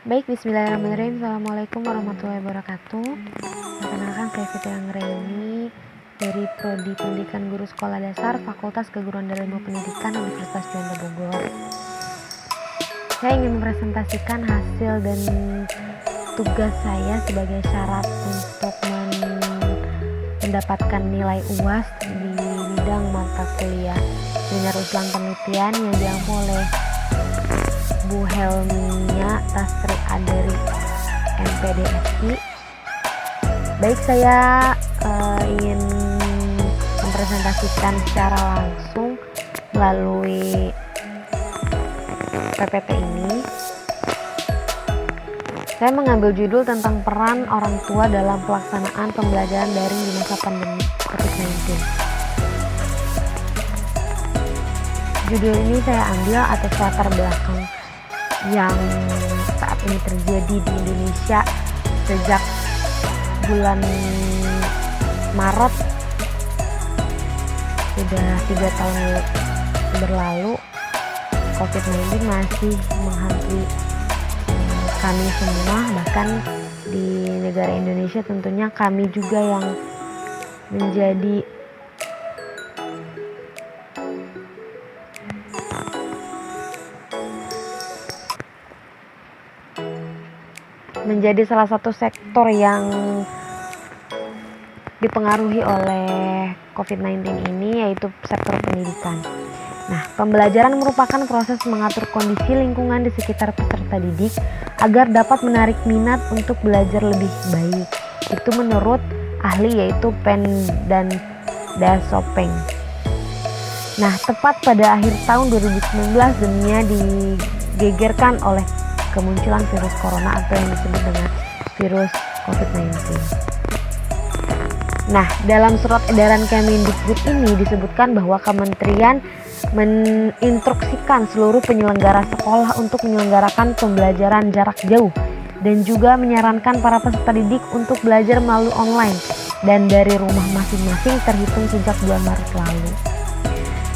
Baik, bismillahirrahmanirrahim. Assalamualaikum warahmatullahi wabarakatuh. Perkenalkan, saya Fitri Anggraini dari Prodi Pendidikan Guru Sekolah Dasar Fakultas Keguruan dan Ilmu Pendidikan Universitas Juanda Bogor. Saya ingin mempresentasikan hasil dan tugas saya sebagai syarat untuk mendapatkan nilai UAS di bidang mata kuliah Seminar Islam Penelitian yang diampu oleh Bu Helminya Tasri dari MPDSI. Baik, saya ingin mempresentasikan secara langsung melalui PPT ini. Saya mengambil judul tentang peran orang tua dalam pelaksanaan pembelajaran daring di masa pandemi COVID-19. Judul ini saya ambil atas latar belakang yang saat ini terjadi di Indonesia sejak bulan Maret, sudah 3 tahun berlalu. COVID-19 masih menghantui kami semua, bahkan di negara Indonesia tentunya kami juga yang menjadi salah satu sektor yang dipengaruhi oleh COVID-19 ini, yaitu sektor pendidikan. Nah, pembelajaran merupakan proses mengatur kondisi lingkungan di sekitar peserta didik agar dapat menarik minat untuk belajar lebih baik. Itu menurut ahli, yaitu Pen dan Dasopeng. Nah, tepat pada akhir tahun 2019 dunia digegerkan oleh kemunculan virus corona atau yang disebut dengan virus COVID-19. Nah, dalam surat edaran Kemendikbud ini disebutkan bahwa kementerian meninstruksikan seluruh penyelenggara sekolah untuk menyelenggarakan pembelajaran jarak jauh dan juga menyarankan para peserta didik untuk belajar melalui online dan dari rumah masing-masing terhitung sejak bulan Maret lalu.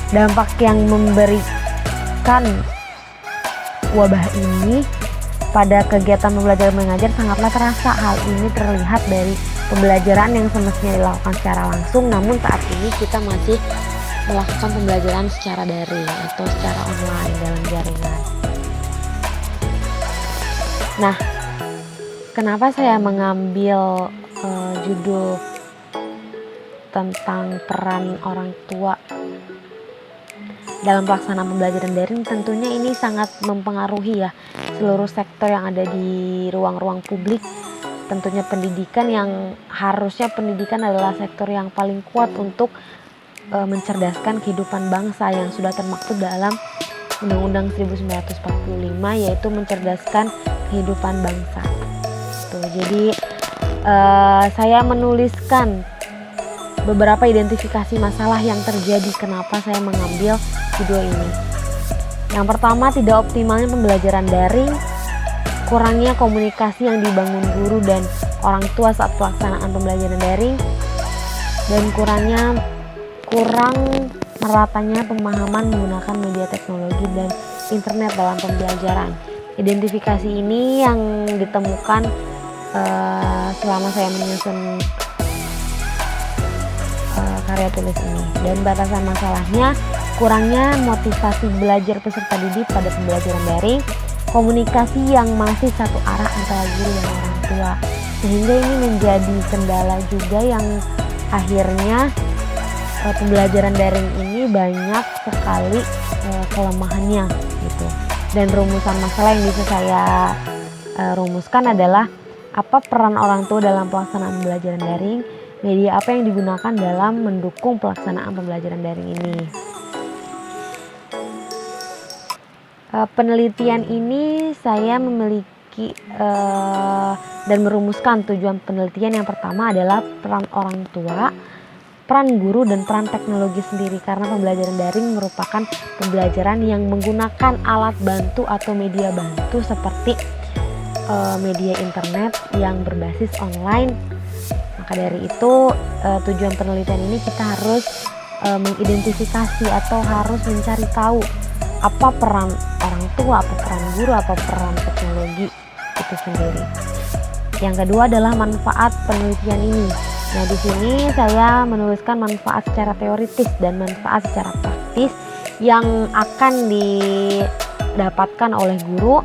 Dampak yang memberikan wabah ini pada kegiatan pembelajaran mengajar sangatlah terasa. Hal ini terlihat dari pembelajaran yang semestinya dilakukan secara langsung, namun saat ini kita masih melakukan pembelajaran secara daring atau secara online dalam jaringan. Nah, kenapa saya mengambil judul tentang peran orang tua dalam pelaksanaan pembelajaran daring? Tentunya ini sangat mempengaruhi ya seluruh sektor yang ada di ruang-ruang publik. Tentunya pendidikan, yang harusnya pendidikan adalah sektor yang paling kuat untuk mencerdaskan kehidupan bangsa yang sudah termaktub dalam Undang-Undang 1945, yaitu mencerdaskan kehidupan bangsa. Tuh, jadi saya menuliskan beberapa identifikasi masalah yang terjadi kenapa saya mengambil video ini. Yang pertama, tidak optimalnya pembelajaran daring, kurangnya komunikasi yang dibangun guru dan orang tua saat pelaksanaan pembelajaran daring, dan kurang meratanya pemahaman menggunakan media teknologi dan internet dalam pembelajaran. Identifikasi ini yang ditemukan selama saya menyusun karya tulis ini. Dan batasan masalahnya, kurangnya motivasi belajar peserta didik pada pembelajaran daring, komunikasi yang masih satu arah antara guru dan orang tua, sehingga ini menjadi kendala juga yang akhirnya pembelajaran daring ini banyak sekali kelemahannya gitu. Dan rumusan masalah yang bisa saya rumuskan adalah apa peran orang tua dalam pelaksanaan pembelajaran daring, media apa yang digunakan dalam mendukung pelaksanaan pembelajaran daring ini. Penelitian ini saya memiliki dan merumuskan tujuan penelitian. Yang pertama adalah peran orang tua, peran guru, dan peran teknologi sendiri, karena pembelajaran daring merupakan pembelajaran yang menggunakan alat bantu atau media bantu seperti media internet yang berbasis online. Maka dari itu tujuan penelitian ini kita harus mengidentifikasi atau harus mencari tahu apa peran orang tua, apa peran guru, apa peran teknologi itu itu sendiri. Yang kedua adalah manfaat penelitian ini. Nah, di sini saya menuliskan manfaat secara teoritis dan manfaat secara praktis yang akan didapatkan oleh guru,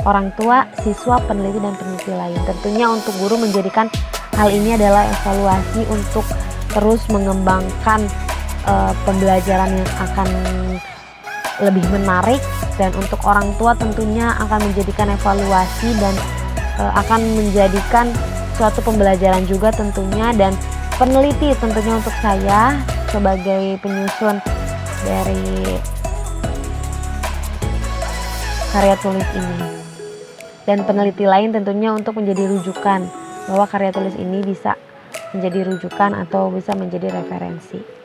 orang tua, siswa, peneliti, dan peneliti lain. Tentunya untuk guru menjadikan hal ini adalah evaluasi untuk terus mengembangkan pembelajaran yang akan lebih menarik, dan untuk orang tua tentunya akan menjadikan evaluasi dan akan menjadikan suatu pembelajaran juga tentunya, dan peneliti tentunya untuk saya sebagai penyusun dari karya tulis ini, dan peneliti lain tentunya untuk menjadi rujukan bahwa karya tulis ini bisa menjadi rujukan atau bisa menjadi referensi.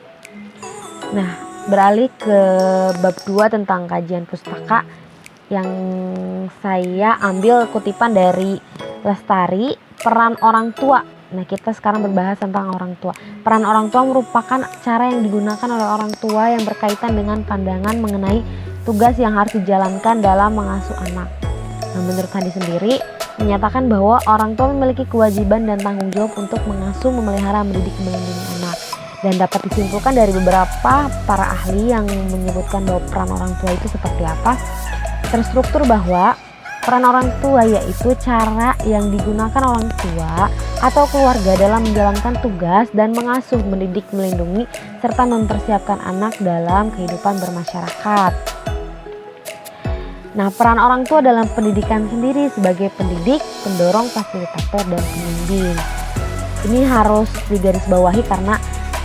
Nah, beralih ke bab 2 tentang kajian pustaka yang saya ambil kutipan dari Lestari, peran orang tua. Nah, kita sekarang berbahas tentang orang tua. Peran orang tua merupakan cara yang digunakan oleh orang tua yang berkaitan dengan pandangan mengenai tugas yang harus dijalankan dalam mengasuh anak. Nah, menurut Hadi sendiri menyatakan bahwa orang tua memiliki kewajiban dan tanggung jawab untuk mengasuh, memelihara, mendidik, melindungi anak. Dan dapat disimpulkan dari beberapa para ahli yang menyebutkan bahwa peran orang tua itu seperti apa. Terstruktur bahwa peran orang tua yaitu cara yang digunakan orang tua atau keluarga dalam menjalankan tugas dan mengasuh, mendidik, melindungi, serta mempersiapkan anak dalam kehidupan bermasyarakat. Nah, peran orang tua dalam pendidikan sendiri sebagai pendidik, pendorong, fasilitator, dan pembimbing. Ini harus digarisbawahi karena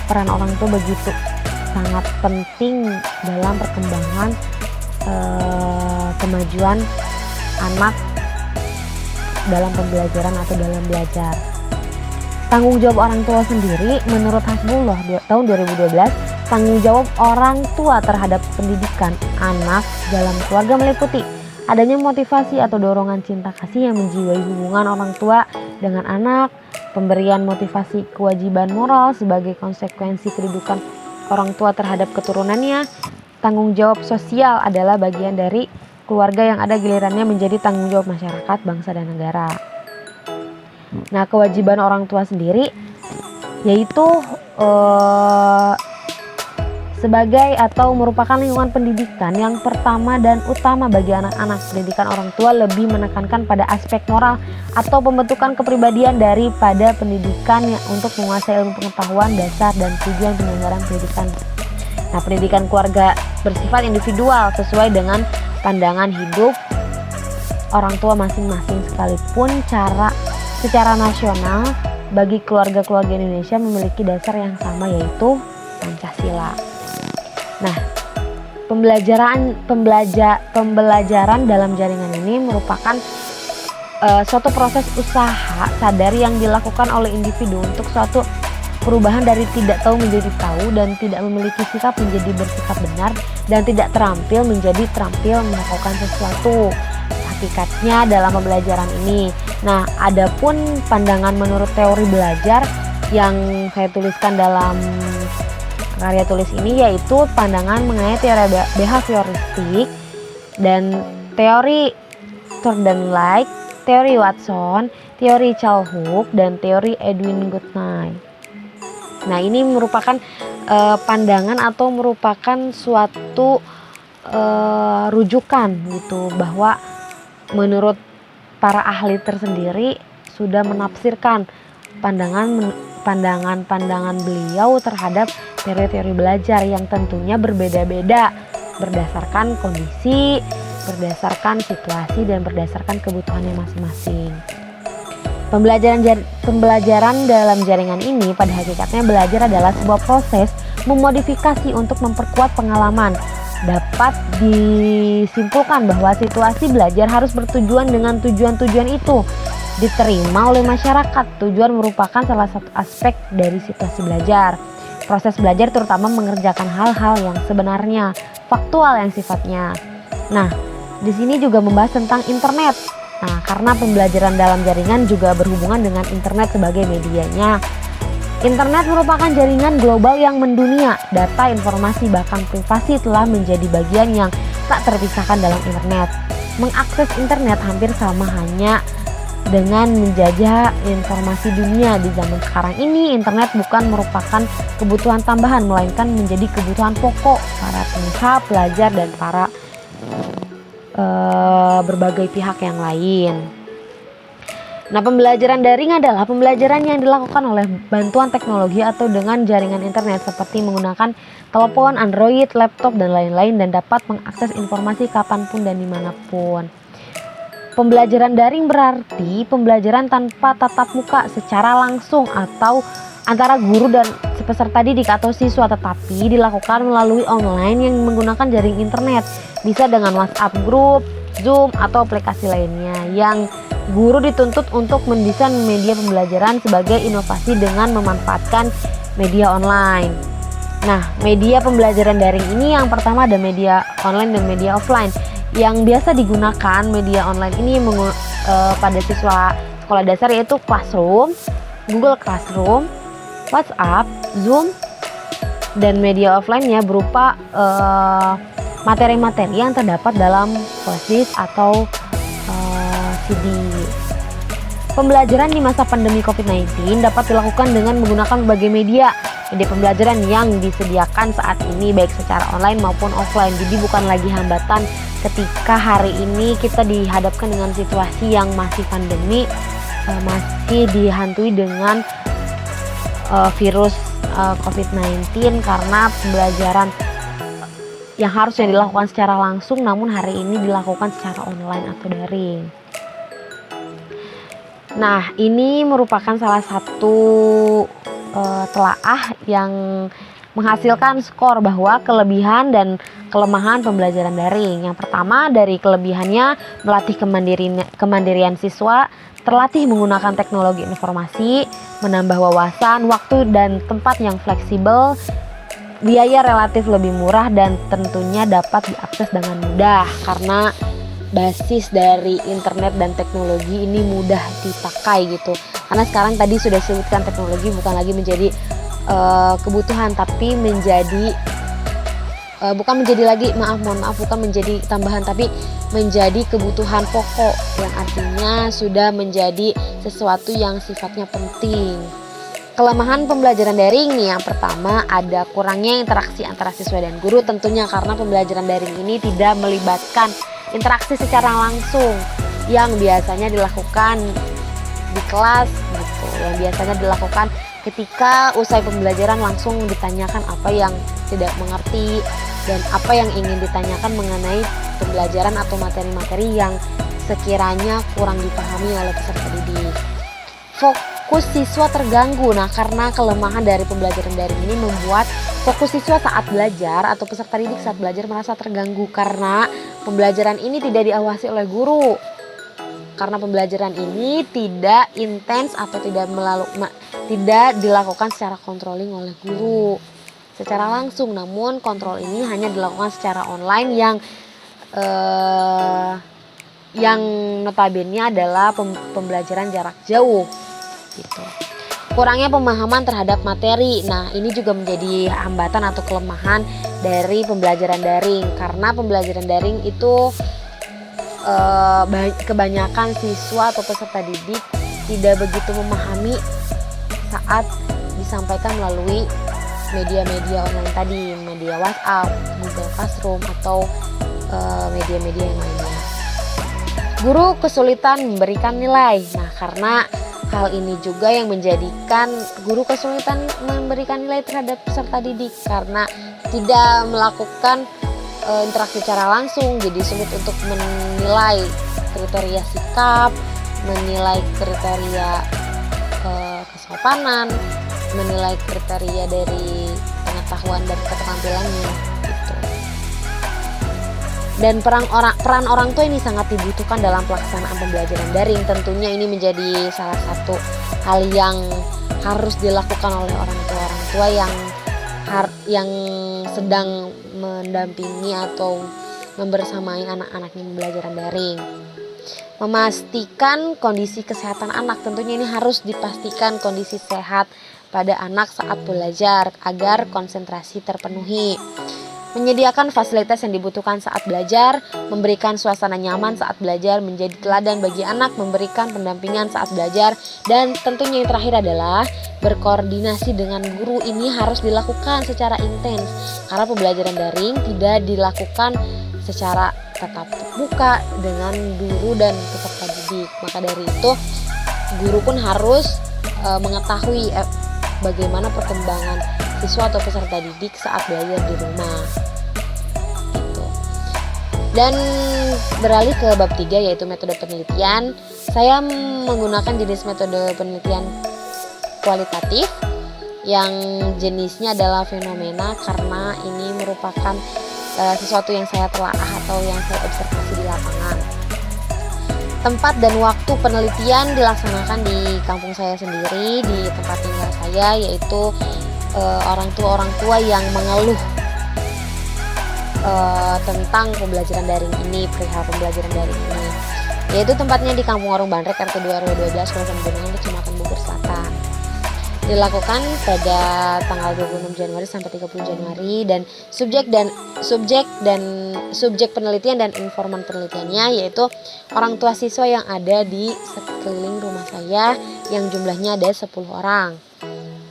peran orang tua begitu sangat penting dalam perkembangan kemajuan anak dalam pembelajaran atau dalam belajar. Tanggung jawab orang tua sendiri menurut Hasbullah tahun 2012, tanggung jawab orang tua terhadap pendidikan anak dalam keluarga meliputi adanya motivasi atau dorongan cinta kasih yang menjiwai hubungan orang tua dengan anak, pemberian motivasi kewajiban moral sebagai konsekuensi kedudukan orang tua terhadap keturunannya. Tanggung jawab sosial adalah bagian dari keluarga yang ada gilirannya menjadi tanggung jawab masyarakat, bangsa, dan negara. Nah, kewajiban orang tua sendiri yaitu sebagai atau merupakan lingkungan pendidikan yang pertama dan utama bagi anak-anak. Pendidikan orang tua lebih menekankan pada aspek moral atau pembentukan kepribadian daripada pendidikan yang untuk menguasai ilmu pengetahuan dasar dan tujuan penyelenggaraan pendidikan. Nah, pendidikan keluarga bersifat individual sesuai dengan pandangan hidup orang tua masing-masing, sekalipun secara nasional bagi keluarga-keluarga Indonesia memiliki dasar yang sama, yaitu Pancasila. Nah, pembelajaran dalam jaringan ini merupakan suatu proses usaha sadar yang dilakukan oleh individu untuk suatu perubahan dari tidak tahu menjadi tahu, dan tidak memiliki sikap menjadi bersikap benar, dan tidak terampil menjadi terampil melakukan sesuatu. Hakikatnya dalam pembelajaran ini. Nah, adapun pandangan menurut teori belajar yang saya tuliskan dalam karya tulis ini yaitu pandangan mengenai teori behavioristik dan teori Thorndike, teori Watson, teori Charles Hooke, dan teori Edwin Goodnight. Nah, ini merupakan pandangan atau merupakan suatu rujukan gitu, bahwa menurut para ahli tersendiri sudah menafsirkan pandangan beliau terhadap teori-teori belajar yang tentunya berbeda-beda berdasarkan kondisi, berdasarkan situasi, dan berdasarkan kebutuhannya masing-masing. Pembelajaran dalam jaringan ini pada hakikatnya belajar adalah sebuah proses memodifikasi untuk memperkuat pengalaman. Dapat disimpulkan bahwa situasi belajar harus bertujuan dengan tujuan-tujuan itu diterima oleh masyarakat. Tujuan merupakan salah satu aspek dari situasi belajar. Proses belajar terutama mengerjakan hal-hal yang sebenarnya faktual yang sifatnya. Nah, di sini juga membahas tentang internet. Nah, karena pembelajaran dalam jaringan juga berhubungan dengan internet sebagai medianya. Internet merupakan jaringan global yang mendunia. Data, informasi, bahkan privasi telah menjadi bagian yang tak terpisahkan dalam internet. Mengakses internet hampir sama, hanya dengan menjajah informasi dunia. Di zaman sekarang ini, internet bukan merupakan kebutuhan tambahan, melainkan menjadi kebutuhan pokok para pengusaha, pelajar, dan para berbagai pihak yang lain. Nah, pembelajaran daring adalah pembelajaran yang dilakukan oleh bantuan teknologi atau dengan jaringan internet seperti menggunakan telepon, Android, laptop, dan lain-lain, dan dapat mengakses informasi kapanpun dan dimanapun. Pembelajaran daring berarti pembelajaran tanpa tatap muka secara langsung atau antara guru dan peserta didik atau siswa, tetapi dilakukan melalui online yang menggunakan jaring internet, bisa dengan WhatsApp group, Zoom, atau aplikasi lainnya. Yang guru dituntut untuk mendesain media pembelajaran sebagai inovasi dengan memanfaatkan media online. Nah, media pembelajaran daring ini yang pertama ada media online dan media offline. Yang biasa digunakan media online ini pada siswa sekolah dasar yaitu Classroom, Google Classroom, WhatsApp, Zoom, dan media offline-nya berupa materi-materi yang terdapat dalam flash disk atau CD. Pembelajaran di masa pandemi COVID-19 dapat dilakukan dengan menggunakan berbagai media pembelajaran yang disediakan saat ini, baik secara online maupun offline. Jadi bukan lagi hambatan ketika hari ini kita dihadapkan dengan situasi yang masih pandemi, masih dihantui dengan virus COVID-19, karena pembelajaran yang harusnya dilakukan secara langsung namun hari ini dilakukan secara online atau daring. Nah, ini merupakan salah satu telaah yang menghasilkan skor bahwa kelebihan dan kelemahan pembelajaran daring. Yang pertama, dari kelebihannya melatih kemandirian siswa, terlatih menggunakan teknologi informasi, menambah wawasan, waktu dan tempat yang fleksibel, biaya relatif lebih murah, dan tentunya dapat diakses dengan mudah karena basis dari internet dan teknologi ini mudah dipakai gitu. Karena sekarang tadi sudah disebutkan teknologi bukan lagi menjadi kebutuhan, tapi menjadi bukan menjadi tambahan, tapi menjadi kebutuhan pokok, yang artinya sudah menjadi sesuatu yang sifatnya penting. Kelemahan pembelajaran daring nih, yang pertama ada kurangnya interaksi antara siswa dan guru, tentunya karena pembelajaran daring ini tidak melibatkan interaksi secara langsung yang biasanya dilakukan di kelas gitu, yang biasanya dilakukan ketika usai pembelajaran langsung ditanyakan apa yang tidak mengerti dan apa yang ingin ditanyakan mengenai pembelajaran atau materi-materi yang sekiranya kurang dipahami oleh peserta didik. Fokus siswa terganggu. Nah, karena kelemahan dari pembelajaran daring ini membuat fokus siswa saat belajar atau peserta didik saat belajar merasa terganggu karena pembelajaran ini tidak diawasi oleh guru. Karena pembelajaran ini tidak intens atau tidak dilakukan secara controlling oleh guru secara langsung, namun kontrol ini hanya dilakukan secara online yang notabene adalah pembelajaran jarak jauh gitu. Kurangnya pemahaman terhadap materi. Nah, ini juga menjadi hambatan atau kelemahan dari pembelajaran daring, karena pembelajaran daring itu kebanyakan siswa atau peserta didik tidak begitu memahami saat disampaikan melalui media-media online tadi, media WhatsApp, Google Classroom, atau media-media yang lainnya. Guru kesulitan memberikan nilai. Nah, karena hal ini juga yang menjadikan guru kesulitan memberikan nilai terhadap peserta didik karena tidak melakukan interaksi secara langsung, jadi sulit untuk menilai kriteria sikap, menilai kriteria kesopanan, menilai kriteria dari pengetahuan dan keterampilannya gitu. Dan peran orang tua ini sangat dibutuhkan dalam pelaksanaan pembelajaran daring. Tentunya ini menjadi salah satu hal yang harus dilakukan oleh orang tua yang sedang mendampingi atau membersamai anak-anaknya pembelajaran daring. Memastikan kondisi kesehatan anak, tentunya ini harus dipastikan kondisi sehat pada anak saat belajar agar konsentrasi terpenuhi. menyediakan fasilitas yang dibutuhkan saat belajar, memberikan suasana nyaman saat belajar, menjadi teladan bagi anak, memberikan pendampingan saat belajar, dan tentunya yang terakhir adalah berkoordinasi dengan guru. Ini harus dilakukan secara intens karena pembelajaran daring tidak dilakukan secara tatap muka dengan guru dan peserta didik. Maka dari itu guru pun harus mengetahui bagaimana perkembangan siswa atau peserta didik saat belajar di rumah gitu. Dan beralih ke bab 3 yaitu metode penelitian. Saya menggunakan jenis metode penelitian kualitatif yang jenisnya adalah fenomena karena ini merupakan sesuatu yang saya telaah atau yang saya observasi di lapangan. Tempat dan waktu penelitian dilaksanakan di kampung saya sendiri, di tempat tinggal saya, yaitu orang tua yang mengeluh tentang pembelajaran daring ini, perihal pembelajaran daring ini, yaitu tempatnya di Kampung Warung Bandrek RT 2 RW 12 Kelurahan Gunungan, Kecamatan Bogor Selatan. Dilakukan pada tanggal 26 Januari sampai 30 Januari dan subjek penelitian dan informan penelitiannya yaitu orang tua siswa yang ada di sekeliling rumah saya yang jumlahnya ada 10 orang.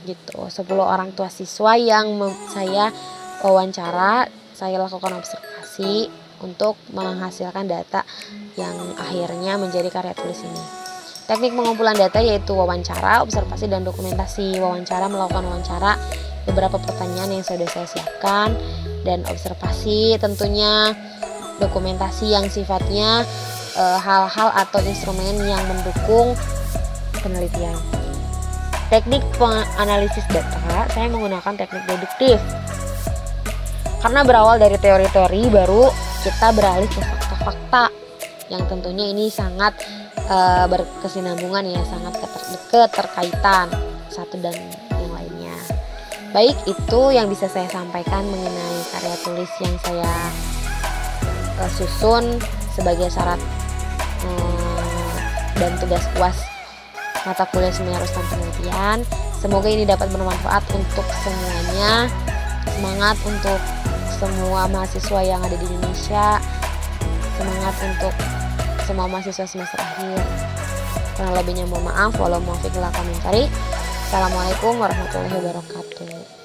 Gitu, 10 orang tua siswa yang saya wawancara, saya lakukan observasi untuk menghasilkan data yang akhirnya menjadi karya tulis ini. Teknik pengumpulan data yaitu wawancara, observasi, dan dokumentasi. Wawancara, melakukan wawancara, beberapa pertanyaan yang sudah saya siapkan, dan observasi tentunya dokumentasi yang sifatnya hal-hal atau instrumen yang mendukung penelitian. Teknik penganalisis data, saya menggunakan teknik deduktif. Karena berawal dari teori-teori, baru kita beralih ke fakta-fakta yang tentunya ini sangat berkesinambungan ya, sangat keterkaitan satu dan yang lainnya. Baik, itu yang bisa saya sampaikan mengenai karya tulis yang saya susun sebagai syarat dan tugas UAS mata kuliah seminar Ustaz penelitian. Semoga ini dapat bermanfaat untuk semuanya. Semangat untuk semua mahasiswa yang ada di Indonesia. Semangat untuk semua mahasiswa semester akhir. Kurang lebihnya mohon maaf. Walau muwaffiq ila aqwamit thoriq. Assalamualaikum warahmatullahi wabarakatuh.